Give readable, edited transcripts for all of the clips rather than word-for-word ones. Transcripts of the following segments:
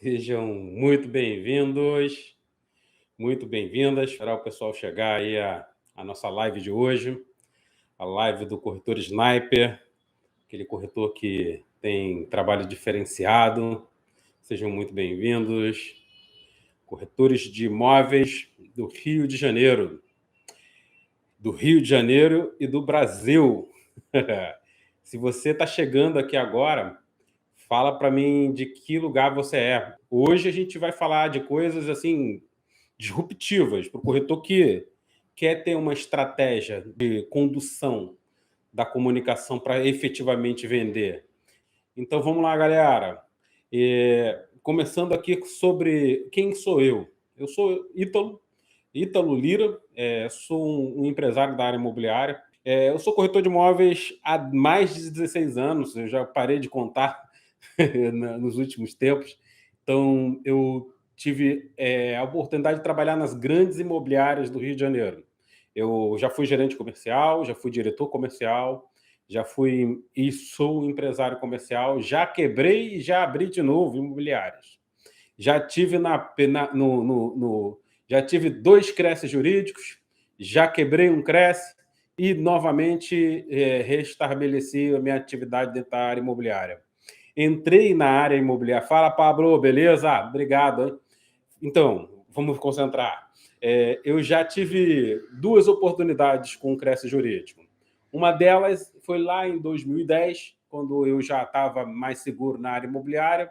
Sejam muito bem-vindos, muito bem-vindas. Esperar o pessoal chegar aí a nossa live de hoje, a live do corretor Sniper, aquele corretor que tem trabalho diferenciado. Sejam muito bem-vindos, corretores de imóveis do Rio de Janeiro e do Brasil. Se você está chegando aqui agora, fala para mim de que lugar você é. Hoje a gente vai falar de coisas assim disruptivas para o corretor que quer ter uma estratégia de condução da comunicação para efetivamente vender. Então vamos lá, galera. Começando aqui sobre quem sou eu. Eu sou Ítalo Lira, sou um empresário da área imobiliária. Eu sou corretor de imóveis há mais de 16 anos, eu já parei de contar nos últimos tempos. Então, eu tive a oportunidade de trabalhar nas grandes imobiliárias do Rio de Janeiro. Eu já fui gerente comercial, já fui diretor comercial, já fui e sou empresário comercial, já quebrei e já abri de novo imobiliárias. Já tive já tive 2 creches jurídicos, já quebrei um Cresce e novamente restabeleci a minha atividade dentro da área imobiliária. Entrei na área imobiliária. Fala, Pablo, beleza? Obrigado. Hein? Então, vamos concentrar. Eu já tive 2 oportunidades com o Cresce Jurídico. Uma delas foi lá em 2010, quando eu já estava mais seguro na área imobiliária,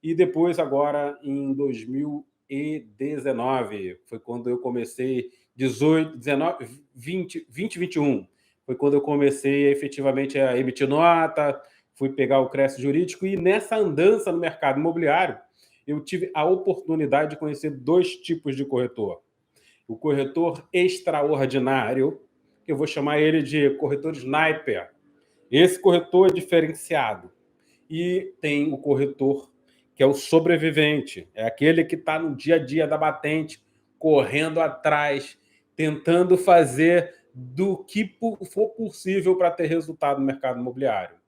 e depois, agora, em 2019, foi quando eu comecei, 18, 19, 20, 2021, foi quando eu comecei efetivamente a emitir nota, fui pegar o Cresce Jurídico, e nessa andança no mercado imobiliário, eu tive a oportunidade de conhecer 2 tipos de corretor. O corretor extraordinário, que eu vou chamar ele de corretor sniper. Esse corretor é diferenciado. E tem o corretor que é o sobrevivente, é aquele que está no dia a dia da batente, correndo atrás, tentando fazer do que for possível para ter resultado no mercado imobiliário.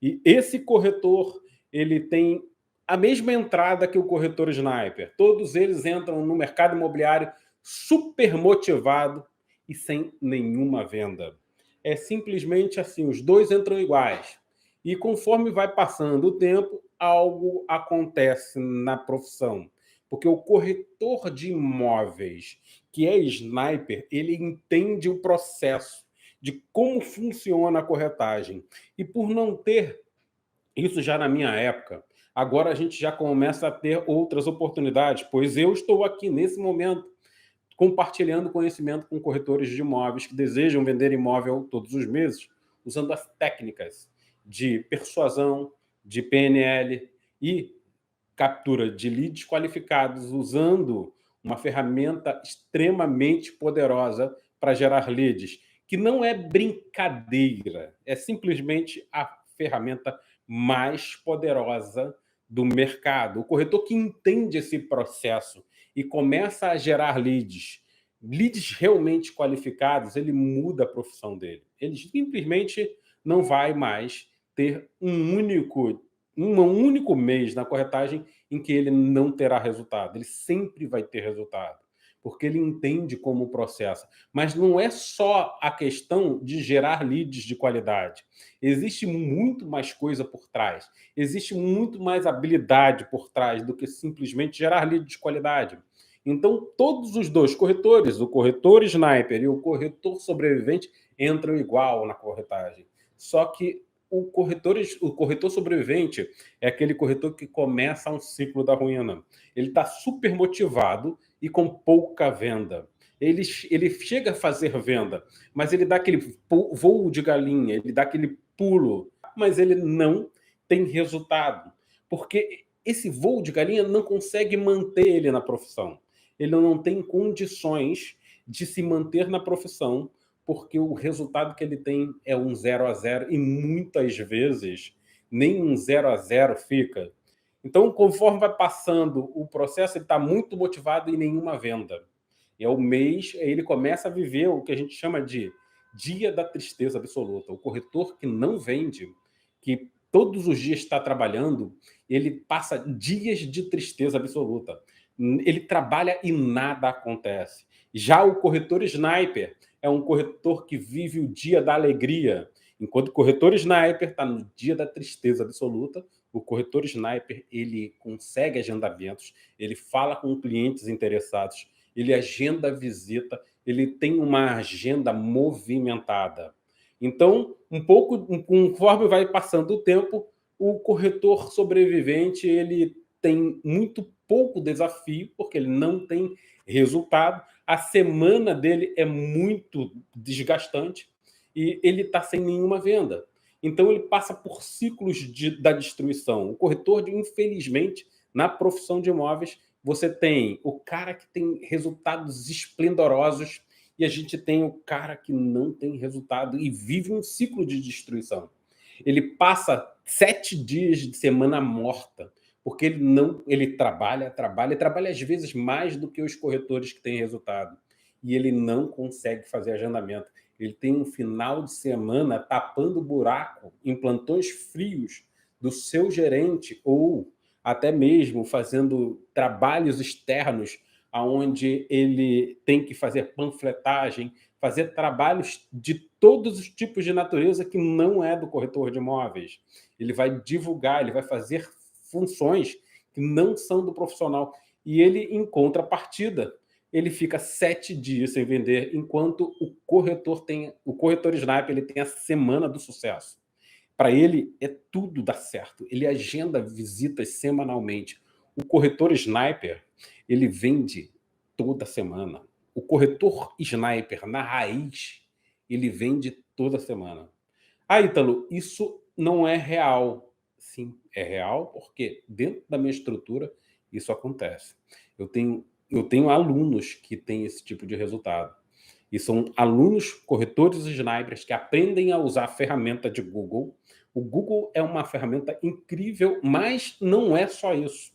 E esse corretor, ele tem a mesma entrada que o corretor sniper. Todos eles entram no mercado imobiliário super motivado e sem nenhuma venda. É simplesmente assim, os 2 entram iguais. E conforme vai passando o tempo, algo acontece na profissão. Porque o corretor de imóveis, que é sniper, ele entende o processo de como funciona a corretagem. E por não ter isso já na minha época, agora a gente já começa a ter outras oportunidades, pois eu estou aqui nesse momento compartilhando conhecimento com corretores de imóveis que desejam vender imóvel todos os meses, usando as técnicas de persuasão, de PNL e captura de leads qualificados, usando uma ferramenta extremamente poderosa para gerar leads, que não é brincadeira, é simplesmente a ferramenta mais poderosa do mercado. O corretor que entende esse processo e começa a gerar leads realmente qualificados, ele muda a profissão dele. Ele simplesmente não vai mais ter um único mês na corretagem em que ele não terá resultado. Ele sempre vai ter resultado, porque ele entende como o processo. Mas não é só a questão de gerar leads de qualidade. Existe muito mais coisa por trás. Existe muito mais habilidade por trás do que simplesmente gerar leads de qualidade. Então, todos os 2 corretores, o corretor sniper e o corretor sobrevivente, entram igual na corretagem. Só que o corretor sobrevivente é aquele corretor que começa um ciclo da ruína. Ele está super motivado e com pouca venda. Ele chega a fazer venda, mas ele dá aquele voo de galinha, ele dá aquele pulo, mas ele não tem resultado, porque esse voo de galinha não consegue manter ele na profissão. Ele não tem condições de se manter na profissão, porque o resultado que ele tem é um 0-0 e muitas vezes nem um 0-0 fica. Então, conforme vai passando o processo, ele está muito motivado e nenhuma venda. E é o mês, ele começa a viver o que a gente chama de dia da tristeza absoluta. O corretor que não vende, que todos os dias está trabalhando, ele passa dias de tristeza absoluta. Ele trabalha e nada acontece. Já o corretor sniper é um corretor que vive o dia da alegria, enquanto o corretor sniper está no dia da tristeza absoluta. O corretor sniper, ele consegue agendamentos, ele fala com clientes interessados, ele agenda visita, ele tem uma agenda movimentada. Então, conforme vai passando o tempo, o corretor sobrevivente, ele tem muito pouco desafio, porque ele não tem resultado. A semana dele é muito desgastante e ele está sem nenhuma venda. Então, ele passa por ciclos da destruição. O corretor, infelizmente, na profissão de imóveis, você tem o cara que tem resultados esplendorosos e a gente tem o cara que não tem resultado e vive um ciclo de destruição. Ele passa 7 dias de semana morta, porque ele trabalha às vezes mais do que os corretores que têm resultado. E ele não consegue fazer agendamento. Ele tem um final de semana tapando buraco em plantões frios do seu gerente ou até mesmo fazendo trabalhos externos onde ele tem que fazer panfletagem, fazer trabalhos de todos os tipos de natureza que não é do corretor de imóveis. Ele vai divulgar, ele vai fazer funções que não são do profissional. E ele, em contrapartida, ele fica 7 dias sem vender, enquanto o corretor sniper, ele tem a semana do sucesso. Para ele, é tudo dar certo. Ele agenda visitas semanalmente. O corretor sniper, ele vende toda semana. O corretor sniper, na raiz, ele vende toda semana. Ah, Ítalo, isso não é real. Sim, é real porque dentro da minha estrutura isso acontece. Eu tenho alunos que têm esse tipo de resultado. E são alunos corretores snipers que aprendem a usar a ferramenta de Google. O Google é uma ferramenta incrível, mas não é só isso.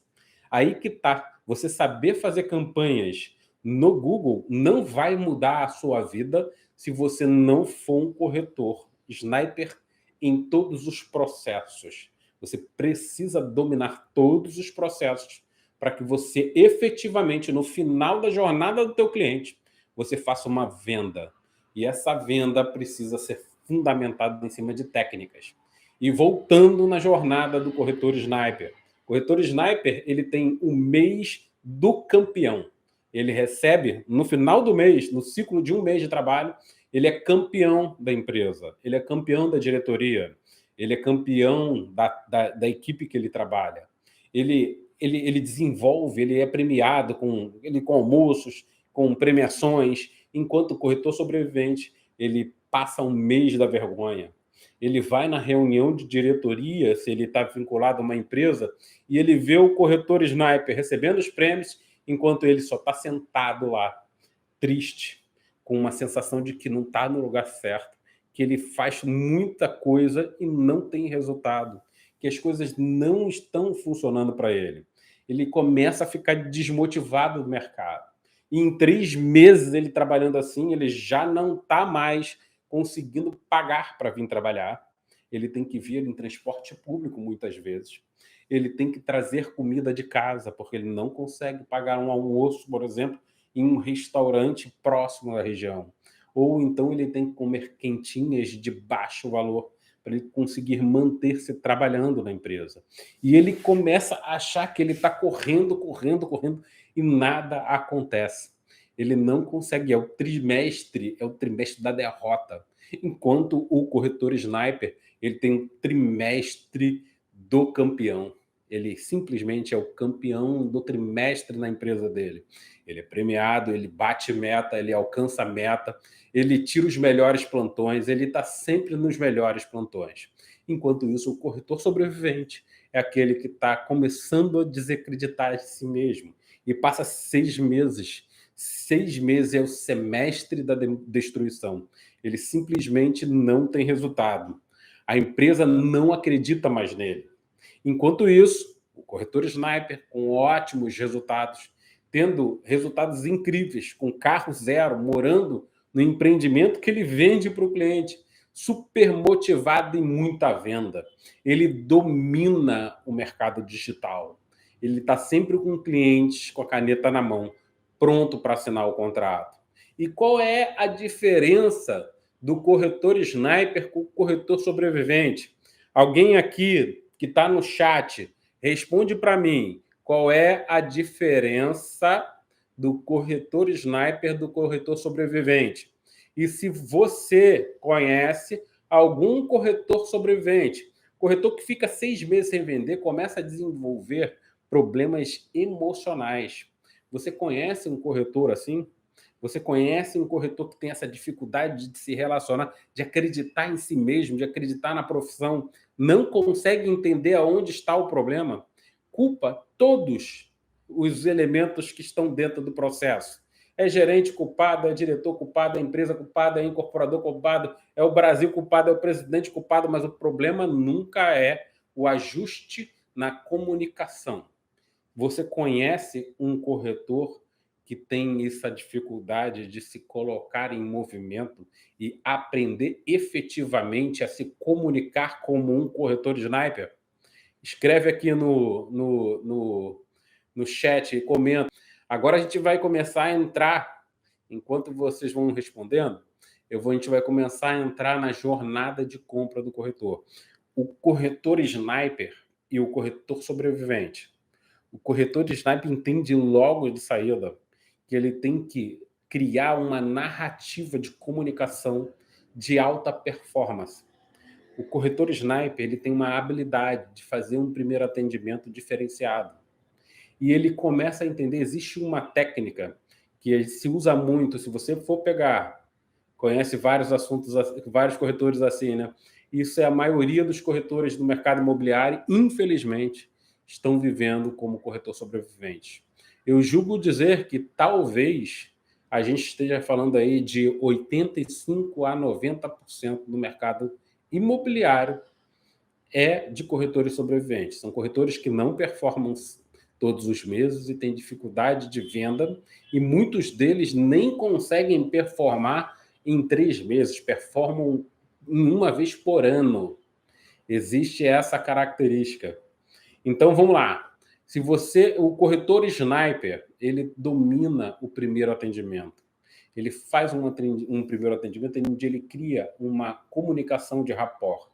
Aí que tá. Você saber fazer campanhas no Google não vai mudar a sua vida se você não for um corretor sniper em todos os processos. Você precisa dominar todos os processos para que você efetivamente, no final da jornada do teu cliente, você faça uma venda. E essa venda precisa ser fundamentada em cima de técnicas. E voltando na jornada do corretor sniper. O corretor sniper, ele tem o mês do campeão. Ele recebe, no final do mês, no ciclo de um mês de trabalho, ele é campeão da empresa, ele é campeão da diretoria, ele é campeão da equipe que ele trabalha. Ele desenvolve, ele é premiado com almoços, com premiações, enquanto o corretor sobrevivente, ele passa um mês da vergonha. Ele vai na reunião de diretoria, se ele está vinculado a uma empresa, e ele vê o corretor sniper recebendo os prêmios, enquanto ele só está sentado lá, triste, com uma sensação de que não está no lugar certo, que ele faz muita coisa e não tem resultado, que as coisas não estão funcionando para ele. Ele começa a ficar desmotivado do mercado. E em 3 meses ele trabalhando assim, ele já não está mais conseguindo pagar para vir trabalhar. Ele tem que vir em transporte público muitas vezes. Ele tem que trazer comida de casa, porque ele não consegue pagar um almoço, por exemplo, em um restaurante próximo da região. Ou então ele tem que comer quentinhas de baixo valor para ele conseguir manter-se trabalhando na empresa. E ele começa a achar que ele está correndo e nada acontece. Ele não consegue, é o trimestre da derrota. Enquanto o corretor sniper, ele tem um trimestre do campeão. Ele simplesmente é o campeão do trimestre na empresa dele. Ele é premiado, ele bate meta, ele alcança meta, ele tira os melhores plantões, ele está sempre nos melhores plantões. Enquanto isso, o corretor sobrevivente é aquele que está começando a desacreditar de si mesmo e passa 6 meses. 6 meses é o semestre da destruição. Ele simplesmente não tem resultado. A empresa não acredita mais nele. Enquanto isso, o corretor sniper, com ótimos resultados, tendo resultados incríveis, com carro zero, morando no empreendimento que ele vende para o cliente, super motivado e muita venda. Ele domina o mercado digital. Ele está sempre com clientes com a caneta na mão, pronto para assinar o contrato. E qual é a diferença do corretor sniper com o corretor sobrevivente? Alguém aqui que está no chat, responde para mim qual é a diferença do corretor sniper do corretor sobrevivente. E se você conhece algum corretor sobrevivente, corretor que fica 6 meses sem vender, começa a desenvolver problemas emocionais. Você conhece um corretor assim? Você conhece um corretor que tem essa dificuldade de se relacionar, de acreditar em si mesmo, de acreditar na profissão, não consegue entender aonde está o problema? Culpa todos os elementos que estão dentro do processo. É gerente culpado, é diretor culpado, é empresa culpada, é incorporador culpado, é o Brasil culpado, é o presidente culpado, mas o problema nunca é o ajuste na comunicação. Você conhece um corretor que tem essa dificuldade de se colocar em movimento e aprender efetivamente a se comunicar como um corretor sniper? Escreve aqui no chat e comenta. Agora a gente vai começar a entrar, enquanto vocês vão respondendo, a gente vai começar a entrar na jornada de compra do corretor. O corretor sniper e o corretor sobrevivente. O corretor de sniper entende logo de saída que ele tem que criar uma narrativa de comunicação de alta performance. O corretor sniper ele tem uma habilidade de fazer um primeiro atendimento diferenciado. E ele começa a entender, existe uma técnica que se usa muito, se você for pegar, conhece vários assuntos, vários corretores assim, né? Isso é a maioria dos corretores do mercado imobiliário, infelizmente, estão vivendo como corretor sobrevivente. Eu julgo dizer que talvez a gente esteja falando aí de 85% a 90% do mercado imobiliário é de corretores sobreviventes. São corretores que não performam todos os meses e têm dificuldade de venda, e muitos deles nem conseguem performar em 3 meses, performam uma vez por ano. Existe essa característica. Então, vamos lá. Se o corretor sniper, ele domina o primeiro atendimento. Ele faz um primeiro atendimento onde ele cria uma comunicação de rapport.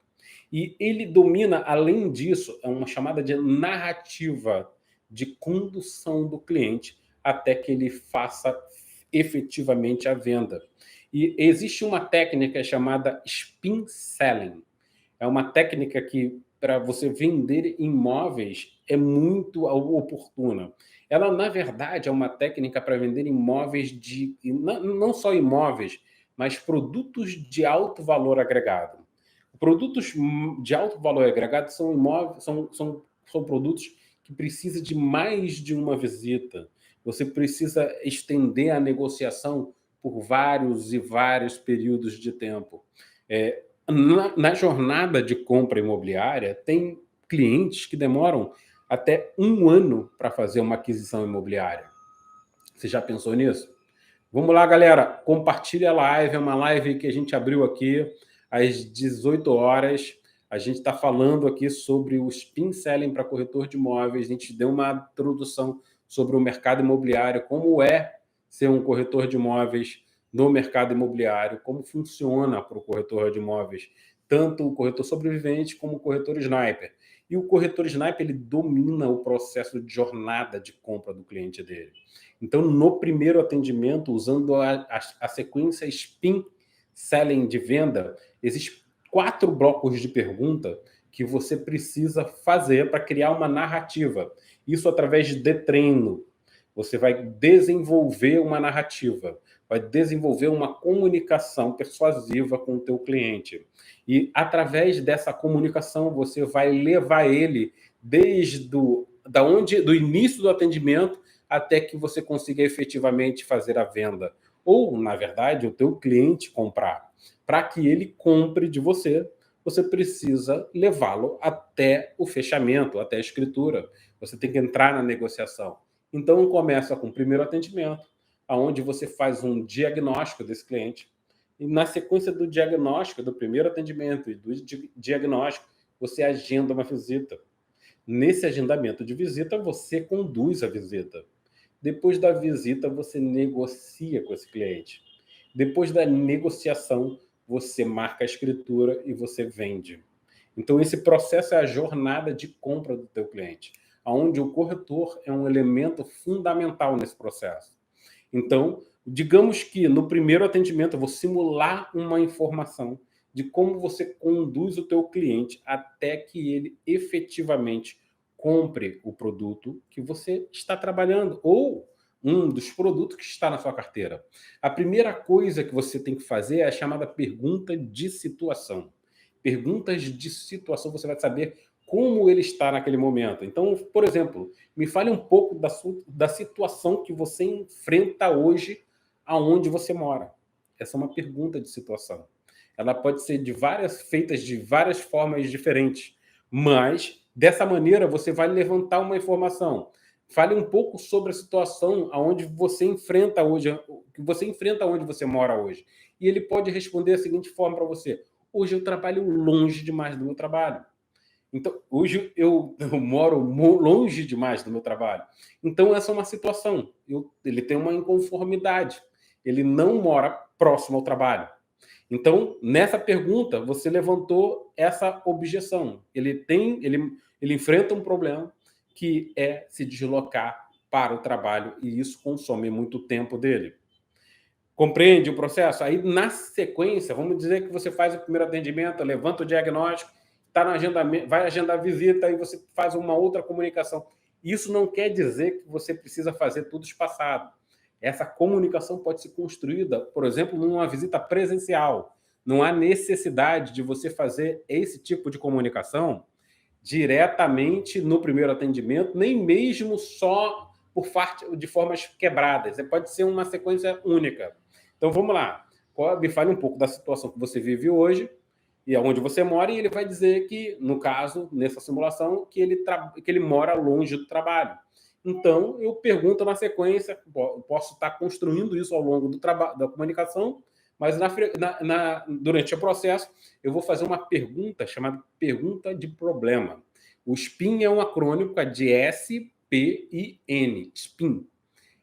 E ele domina, além disso, uma chamada de narrativa de condução do cliente até que ele faça efetivamente a venda. E existe uma técnica chamada spin selling. É uma técnica que, para você vender imóveis, é muito oportuna. Ela, na verdade, é uma técnica para vender imóveis não só imóveis, mas produtos de alto valor agregado. Produtos de alto valor agregado são imóveis, são produtos que precisam de mais de uma visita. Você precisa estender a negociação por vários e vários períodos de tempo. Na jornada de compra imobiliária, tem clientes que demoram até 1 ano para fazer uma aquisição imobiliária. Você já pensou nisso? Vamos lá, galera. Compartilha a live. É uma live que a gente abriu aqui às 18 horas. A gente está falando aqui sobre o spin selling para corretor de imóveis. A gente deu uma introdução sobre o mercado imobiliário, como é ser um corretor de imóveis no mercado imobiliário, como funciona para o corretor de imóveis, tanto o corretor sobrevivente como o corretor sniper. E o corretor sniper, ele domina o processo de jornada de compra do cliente dele. Então, no primeiro atendimento, usando a sequência spin selling de venda, existem 4 blocos de pergunta que você precisa fazer para criar uma narrativa. Isso através de treino. Você vai desenvolver uma narrativa, vai desenvolver uma comunicação persuasiva com o teu cliente. E através dessa comunicação, você vai levar ele do início do atendimento até que você consiga efetivamente fazer a venda. Ou, na verdade, o teu cliente comprar. Para que ele compre de você, você precisa levá-lo até o fechamento, até a escritura. Você tem que entrar na negociação. Então, começa com o primeiro atendimento, onde você faz um diagnóstico desse cliente, E na sequência do diagnóstico, do primeiro atendimento e do diagnóstico, você agenda uma visita. Nesse agendamento de visita, você conduz a visita. Depois da visita, você negocia com esse cliente. Depois da negociação, você marca a escritura e você vende. Então, esse processo é a jornada de compra do teu cliente, onde o corretor é um elemento fundamental nesse processo. Então, digamos que no primeiro atendimento eu vou simular uma informação de como você conduz o teu cliente até que ele efetivamente compre o produto que você está trabalhando ou um dos produtos que está na sua carteira. A primeira coisa que você tem que fazer é a chamada pergunta de situação. Perguntas de situação, você vai saber como ele está naquele momento. Então, por exemplo, me fale um pouco da situação que você enfrenta hoje aonde você mora. Essa é uma pergunta de situação. Ela pode ser feitas de várias formas diferentes, mas dessa maneira você vai levantar uma informação. Fale um pouco sobre a situação aonde você enfrenta hoje, o que você enfrenta onde você mora hoje. E ele pode responder da seguinte forma para você: hoje eu trabalho longe demais do meu trabalho. Então, hoje eu moro longe demais do meu trabalho. Então, essa é uma situação. Ele tem uma inconformidade. Ele não mora próximo ao trabalho. Então, nessa pergunta, você levantou essa objeção. Ele enfrenta um problema que é se deslocar para o trabalho e isso consome muito tempo dele. Compreende o processo? Aí, na sequência, vamos dizer que você faz o primeiro atendimento, levanta o diagnóstico, tá no agendamento, vai agendar a visita e você faz uma outra comunicação. Isso não quer dizer que você precisa fazer tudo espaçado. Essa comunicação pode ser construída, por exemplo, numa visita presencial. Não há necessidade de você fazer esse tipo de comunicação diretamente no primeiro atendimento, nem mesmo só de formas quebradas. Pode ser uma sequência única. Então, vamos lá. Me fale um pouco da situação que você vive hoje e aonde você mora, e ele vai dizer que, no caso, nessa simulação, que ele mora longe do trabalho. Então, eu pergunto na sequência, posso estar construindo isso ao longo da comunicação, mas durante o processo, eu vou fazer uma pergunta chamada pergunta de problema. O SPIN é um acrônimo de S-P-I-N, SPIN.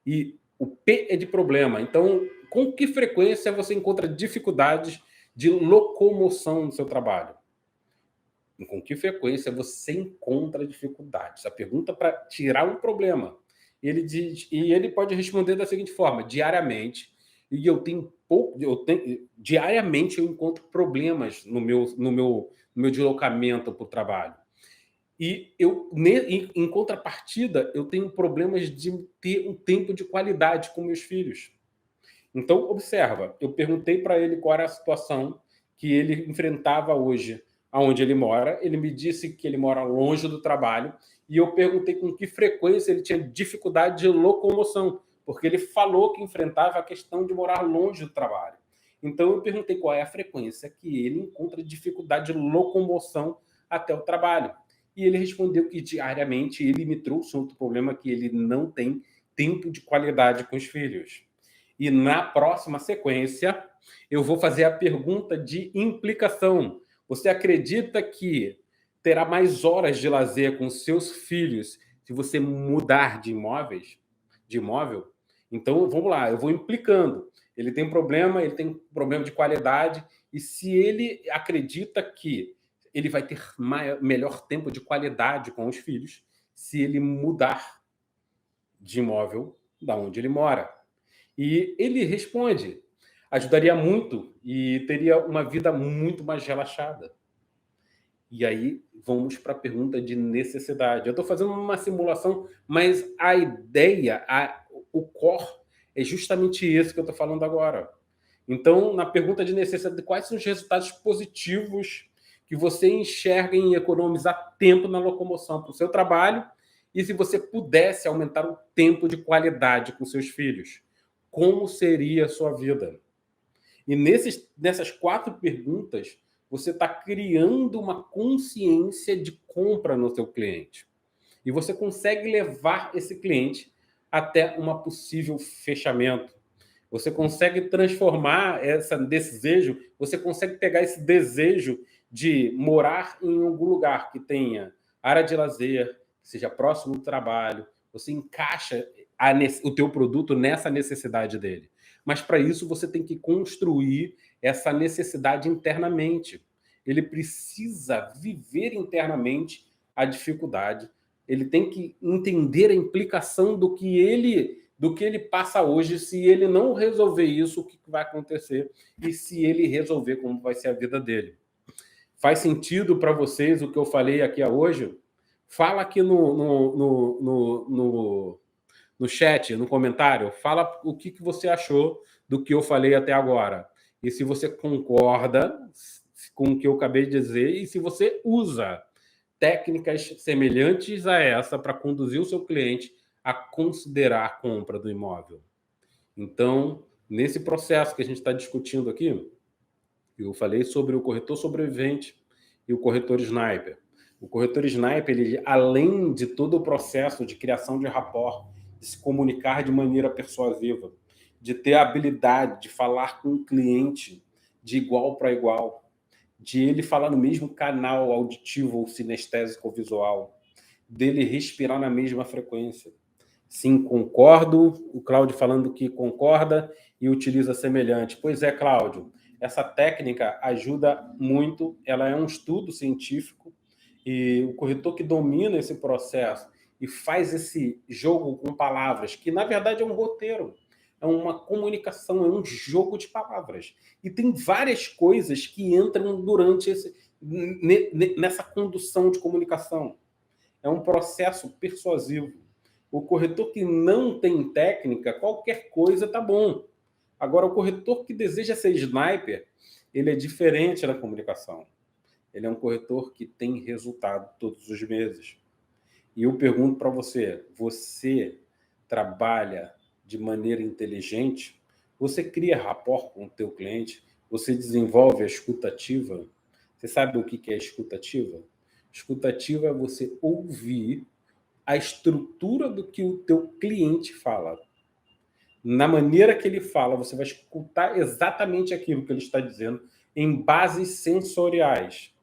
E o P é de problema. Então, com que frequência você encontra dificuldades de locomoção no seu trabalho? Com que frequência você encontra dificuldades? A pergunta para tirar um problema. Ele pode responder da seguinte forma: diariamente, e diariamente eu encontro problemas no meu deslocamento para o trabalho. E em contrapartida, eu tenho problemas de ter um tempo de qualidade com meus filhos. Então, observa, eu perguntei para ele qual era a situação que ele enfrentava hoje, aonde ele mora. Ele me disse que ele mora longe do trabalho e eu perguntei com que frequência ele tinha dificuldade de locomoção, porque ele falou que enfrentava a questão de morar longe do trabalho. Então, eu perguntei qual é a frequência que ele encontra dificuldade de locomoção até o trabalho. E ele respondeu que diariamente ele me trouxe outro problema, que ele não tem tempo de qualidade com os filhos. E na próxima sequência, eu vou fazer a pergunta de implicação. Você acredita que terá mais horas de lazer com seus filhos se você mudar de imóvel? Então, vamos lá, eu vou implicando. Ele tem um problema de qualidade, e se ele acredita que ele vai ter melhor tempo de qualidade com os filhos se ele mudar de imóvel da onde ele mora. E ele responde: ajudaria muito e teria uma vida muito mais relaxada. E aí vamos para a pergunta de necessidade. Eu estou fazendo uma simulação, mas a ideia, o core, é justamente isso que eu estou falando agora. Então, na pergunta de necessidade, quais são os resultados positivos que você enxerga em economizar tempo na locomoção para o seu trabalho e se você pudesse aumentar o tempo de qualidade com seus filhos? Como seria a sua vida? E nessas 4 perguntas, você está criando uma consciência de compra no seu cliente. E você consegue levar esse cliente até um possível fechamento. Você consegue transformar esse desejo, você consegue pegar esse desejo de morar em algum lugar que tenha área de lazer, que seja próximo do trabalho, você encaixa o teu produto nessa necessidade dele. Mas para isso você tem que construir essa necessidade internamente. Ele precisa viver internamente a dificuldade. Ele tem que entender a implicação do que ele passa hoje. Se ele não resolver isso, o que vai acontecer? E se ele resolver, como vai ser a vida dele? Faz sentido para vocês o que eu falei aqui hoje? Fala aqui no chat, no comentário, fala o que você achou do que eu falei até agora. E se você concorda com o que eu acabei de dizer e se você usa técnicas semelhantes a essa para conduzir o seu cliente a considerar a compra do imóvel. Então, nesse processo que a gente está discutindo aqui, eu falei sobre o corretor sobrevivente e o corretor sniper. O corretor sniper, ele, além de todo o processo de criação de rapport, de se comunicar de maneira persuasiva, de ter a habilidade de falar com o cliente de igual para igual, de ele falar no mesmo canal auditivo ou sinestésico ou visual, dele respirar na mesma frequência. Sim, concordo. O Cláudio falando que concorda e utiliza semelhante. Pois é, Cláudio, essa técnica ajuda muito, ela é um estudo científico e o corretor que domina esse processo e faz esse jogo com palavras, que na verdade é um roteiro, é uma comunicação, é um jogo de palavras. E tem várias coisas que entram durante nessa condução de comunicação. É um processo persuasivo. O corretor que não tem técnica, qualquer coisa tá bom. Agora, o corretor que deseja ser sniper, ele é diferente na comunicação. Ele é um corretor que tem resultado todos os meses. E eu pergunto para você, você trabalha de maneira inteligente? Você cria rapport com o teu cliente? Você desenvolve a escutativa? Você sabe o que é escutativa? Escutativa é você ouvir a estrutura do que o teu cliente fala. Na maneira que ele fala, você vai escutar exatamente aquilo que ele está dizendo em bases sensoriais.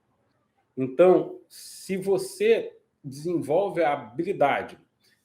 Então, se você desenvolve a habilidade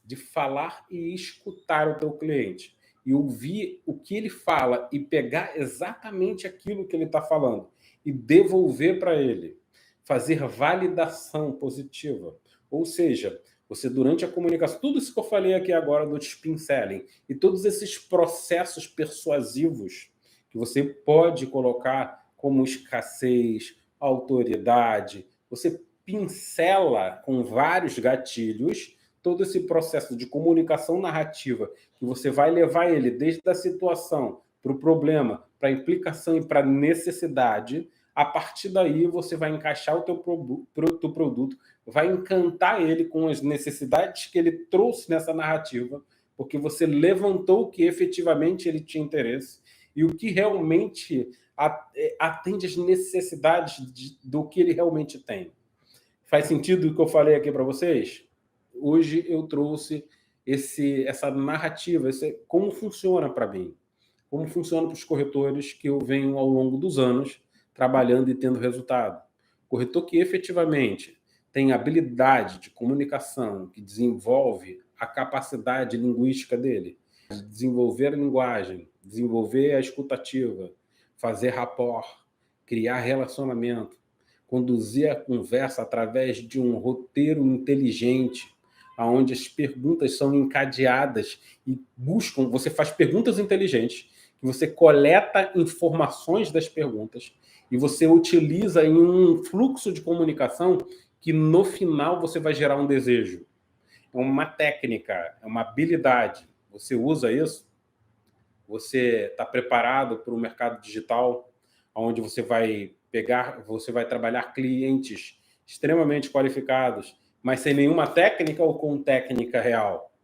de falar e escutar o teu cliente e ouvir o que ele fala e pegar exatamente aquilo que ele está falando e devolver para ele, fazer validação positiva, ou seja, você durante a comunicação, tudo isso que eu falei aqui agora do spin selling e todos esses processos persuasivos que você pode colocar como escassez, autoridade, você pincela com vários gatilhos todo esse processo de comunicação narrativa que você vai levar ele desde a situação para o problema, para a implicação e para a necessidade. A partir daí, você vai encaixar o teu produto, vai encantar ele com as necessidades que ele trouxe nessa narrativa, porque você levantou o que efetivamente ele tinha interesse e o que realmente atende às necessidades do que ele realmente tem. Faz sentido o que eu falei aqui para vocês? Hoje eu trouxe essa narrativa, como funciona para mim, como funciona para os corretores que eu venho ao longo dos anos trabalhando e tendo resultado. Corretor que efetivamente tem habilidade de comunicação, que desenvolve a capacidade linguística dele, de desenvolver a linguagem, desenvolver a escutativa, fazer rapport, criar relacionamento, conduzir a conversa através de um roteiro inteligente, onde as perguntas são encadeadas e buscam, você faz perguntas inteligentes, que você coleta informações das perguntas e você utiliza em um fluxo de comunicação que no final você vai gerar um desejo. É uma técnica, é uma habilidade. Você usa isso, você está preparado para o mercado digital, onde você vai trabalhar clientes extremamente qualificados, mas sem nenhuma técnica ou com técnica real.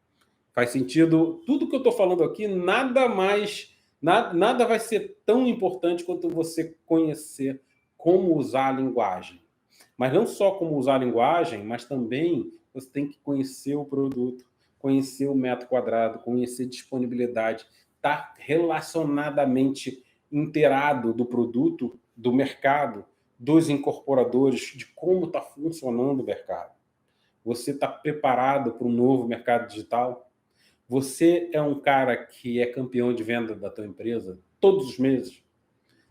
Faz sentido? Tudo que eu estou falando aqui, nada vai ser tão importante quanto você conhecer como usar a linguagem. Mas não só como usar a linguagem, mas também você tem que conhecer o produto, conhecer o metro quadrado, conhecer disponibilidade, estar relacionadamente inteirado do produto, do mercado, dos incorporadores, de como está funcionando o mercado. Você está preparado para um novo mercado digital? Você é um cara que é campeão de venda da tua empresa todos os meses?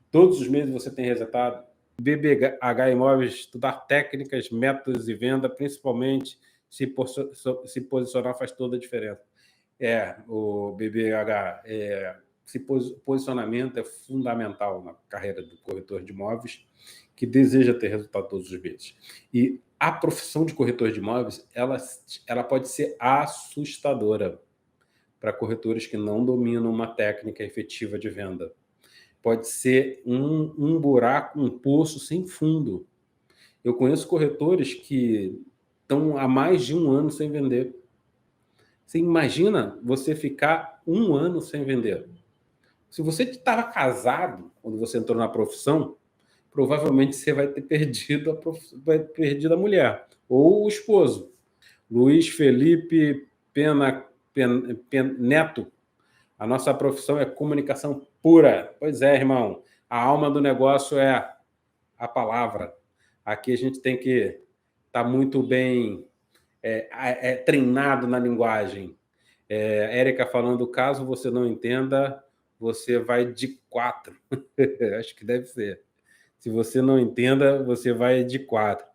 Todos os meses você tem resultado? BBH Imóveis, estudar técnicas, métodos de venda, principalmente se posicionar faz toda a diferença. O BBH, posicionamento é fundamental na carreira do corretor de imóveis que deseja ter resultado todos os meses. E a profissão de corretor de imóveis, ela pode ser assustadora para corretores que não dominam uma técnica efetiva de venda. Pode ser um buraco, um poço sem fundo. Eu conheço corretores que estão há mais de um ano sem vender. Você imagina você ficar um ano sem vender? Se você estava casado quando você entrou na profissão, provavelmente você vai ter perdido a mulher ou o esposo. Luiz Felipe Neto, a nossa profissão é comunicação pura. Pois é, irmão. A alma do negócio é a palavra. Aqui a gente tem que estar muito bem treinado na linguagem. Érica falando, caso você não entenda, você vai de 4. Acho que deve ser. Se você não entenda, você vai de 4.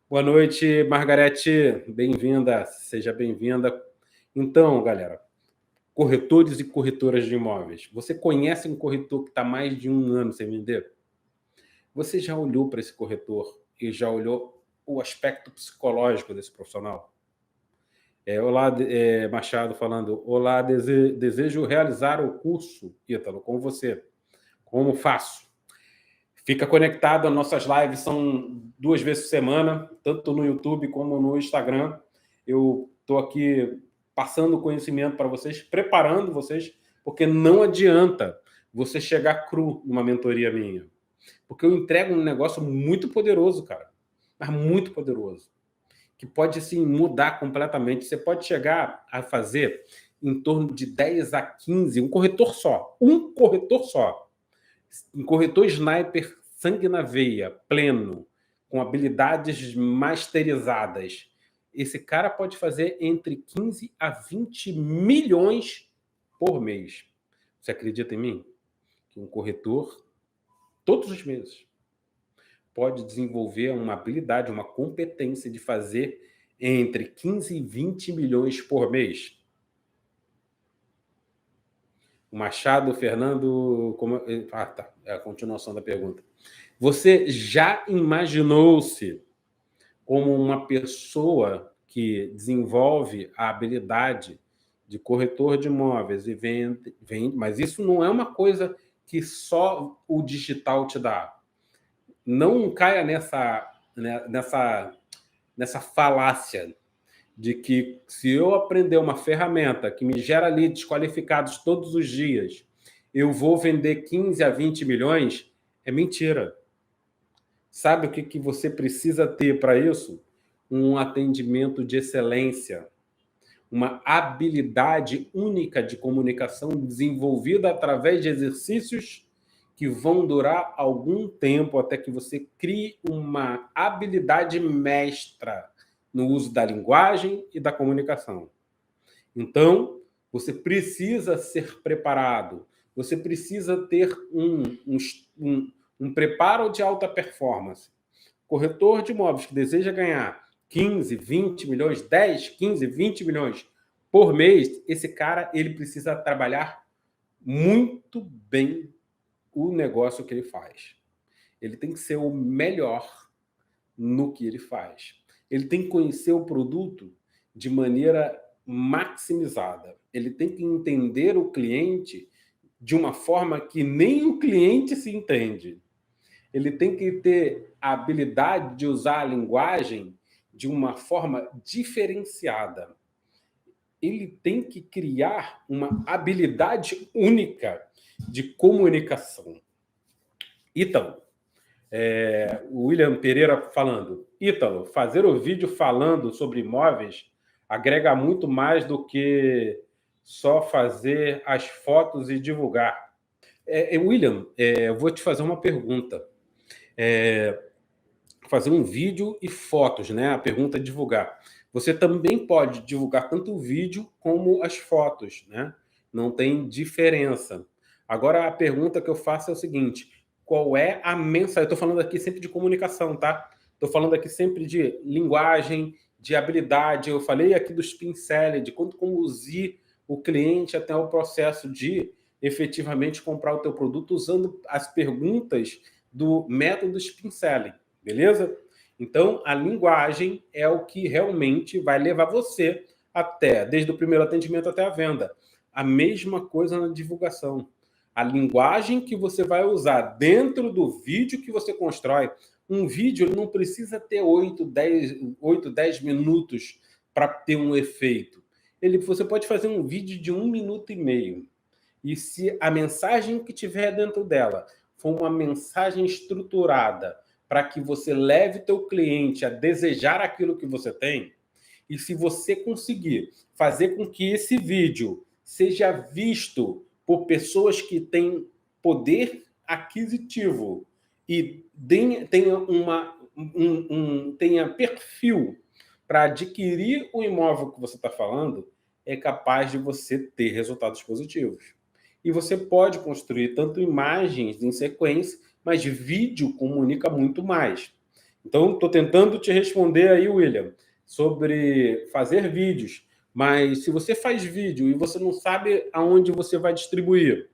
Boa noite, Margarete. Bem-vinda. Seja bem-vinda. Então, galera, corretores e corretoras de imóveis. Você conhece um corretor que está mais de um ano sem vender? Você já olhou para esse corretor e já olhou o aspecto psicológico desse profissional? Olá, Machado falando. Olá, desejo realizar o curso, Ítalo, com você. Como faço? Fica conectado, as nossas lives são 2 vezes por semana, tanto no YouTube como no Instagram. Eu estou aqui passando conhecimento para vocês, preparando vocês, porque não adianta você chegar cru numa mentoria minha. Porque eu entrego um negócio muito poderoso, cara. Mas muito poderoso. Que pode, assim, mudar completamente. Você pode chegar a fazer em torno de 10 a 15, um corretor só. Um corretor sniper, sangue na veia, pleno, com habilidades masterizadas. Esse cara pode fazer entre 15 a 20 milhões por mês. Você acredita em mim? Que um corretor, todos os meses, pode desenvolver uma habilidade, uma competência de fazer entre 15 e 20 milhões por mês. O Machado, Fernando... tá. É a continuação da pergunta. Você já imaginou-se como uma pessoa que desenvolve a habilidade de corretor de imóveis e vende, mas isso não é uma coisa que só o digital te dá. Não caia nessa falácia de que se eu aprender uma ferramenta que me gera leads qualificados todos os dias, eu vou vender 15 a 20 milhões, é mentira. Sabe o que você precisa ter para isso? Um atendimento de excelência, uma habilidade única de comunicação desenvolvida através de exercícios que vão durar algum tempo até que você crie uma habilidade mestra no uso da linguagem e da comunicação. Então, você precisa ser preparado, você precisa ter um preparo de alta performance. Corretor de imóveis que deseja ganhar 15, 20 milhões, 10, 15, 20 milhões por mês, esse cara ele precisa trabalhar muito bem o negócio que ele faz. Ele tem que ser o melhor no que ele faz. Ele tem que conhecer o produto de maneira maximizada. Ele tem que entender o cliente de uma forma que nem o cliente se entende. Ele tem que ter a habilidade de usar a linguagem de uma forma diferenciada. Ele tem que criar uma habilidade única de comunicação. Ítalo, o William Pereira falando, Ítalo, fazer o vídeo falando sobre imóveis agrega muito mais do que só fazer as fotos e divulgar. William, eu vou te fazer uma pergunta. Fazer um vídeo e fotos, né? A pergunta é divulgar. Você também pode divulgar tanto o vídeo como as fotos, né? Não tem diferença. Agora, a pergunta que eu faço é o seguinte: qual é a mensagem? Eu estou falando aqui sempre de comunicação, tá? Estou falando aqui sempre de linguagem, de habilidade. Eu falei aqui do Spin Selling, de quanto conduzir o cliente até o processo de efetivamente comprar o teu produto usando as perguntas do método Spin Selling. Beleza? Então, a linguagem é o que realmente vai levar você até, desde o primeiro atendimento até a venda. A mesma coisa na divulgação. A linguagem que você vai usar dentro do vídeo que você constrói. Um vídeo não precisa ter 8, 10 minutos para ter um efeito. Você pode fazer um vídeo de 1 minuto e meio. E se a mensagem que tiver dentro dela for uma mensagem estruturada, para que você leve teu cliente a desejar aquilo que você tem, e se você conseguir fazer com que esse vídeo seja visto por pessoas que têm poder aquisitivo e tenha perfil para adquirir o imóvel que você está falando, é capaz de você ter resultados positivos. E você pode construir tanto imagens em sequência, mas vídeo comunica muito mais. Então, estou tentando te responder aí, William, sobre fazer vídeos. Mas se você faz vídeo e você não sabe aonde você vai distribuir,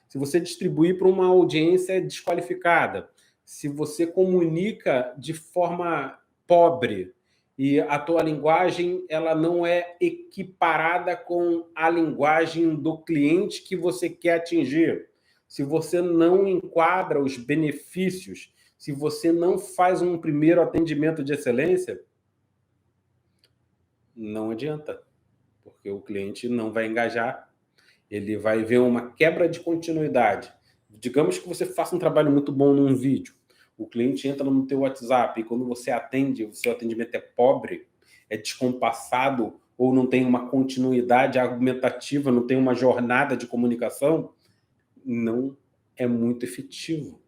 se você distribuir para uma audiência desqualificada, se você comunica de forma pobre e a tua linguagem ela não é equiparada com a linguagem do cliente que você quer atingir, se você não enquadra os benefícios, se você não faz um primeiro atendimento de excelência, não adianta, porque o cliente não vai engajar, ele vai ver uma quebra de continuidade. Digamos que você faça um trabalho muito bom num vídeo, o cliente entra no teu WhatsApp e quando você atende, o seu atendimento é pobre, é descompassado ou não tem uma continuidade argumentativa, não tem uma jornada de comunicação, não é muito efetivo.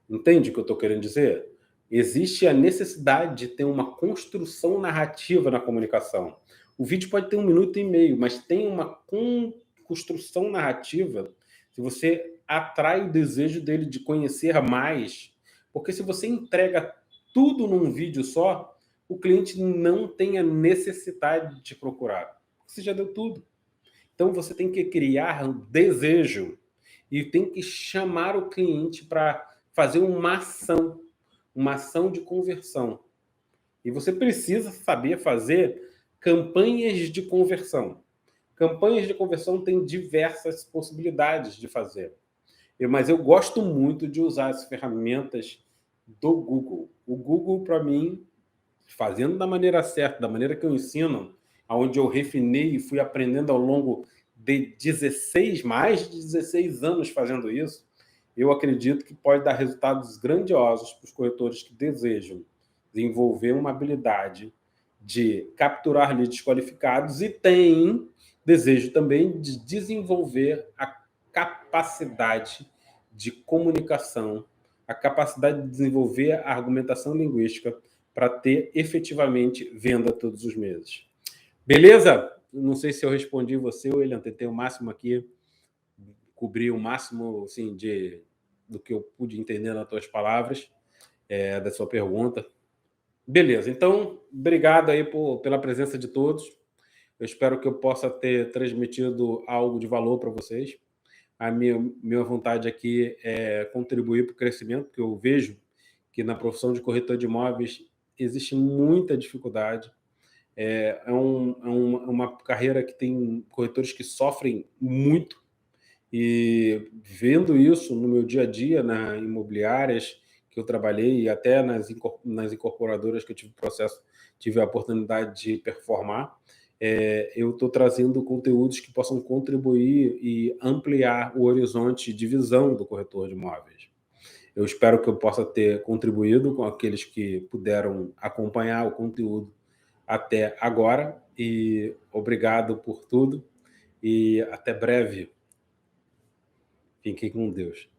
Entende o que eu estou querendo dizer? Existe a necessidade de ter uma construção narrativa na comunicação. O vídeo pode ter 1 minuto e meio, mas tem uma construção narrativa se você atrai o desejo dele de conhecer mais. Porque se você entrega tudo num vídeo só, o cliente não tem a necessidade de te procurar. Você já deu tudo. Então você tem que criar um desejo e tem que chamar o cliente para fazer uma ação de conversão. E você precisa saber fazer campanhas de conversão. Campanhas de conversão têm diversas possibilidades de fazer. Mas eu gosto muito de usar as ferramentas do Google. O Google, para mim, fazendo da maneira certa, da maneira que eu ensino, onde eu refinei e fui aprendendo ao longo de mais de 16 anos fazendo isso, eu acredito que pode dar resultados grandiosos para os corretores que desejam desenvolver uma habilidade de capturar leads qualificados e têm desejo também de desenvolver a capacidade de comunicação, a capacidade de desenvolver a argumentação linguística para ter efetivamente venda todos os meses. Beleza? Não sei se eu respondi você, William, tentei o máximo aqui, cobrir o máximo assim, do que eu pude entender nas tuas palavras, da sua pergunta. Beleza, então, obrigado aí pela presença de todos. Eu espero que eu possa ter transmitido algo de valor para vocês. A minha vontade aqui é contribuir para o crescimento, porque eu vejo que na profissão de corretor de imóveis existe muita dificuldade. Uma carreira que tem corretores que sofrem muito, e vendo isso no meu dia a dia, nas imobiliárias que eu trabalhei e até nas incorporadoras que eu tive a oportunidade de performar, eu estou trazendo conteúdos que possam contribuir e ampliar o horizonte de visão do corretor de imóveis. Eu espero que eu possa ter contribuído com aqueles que puderam acompanhar o conteúdo até agora e obrigado por tudo e até breve. Fiquem com Deus.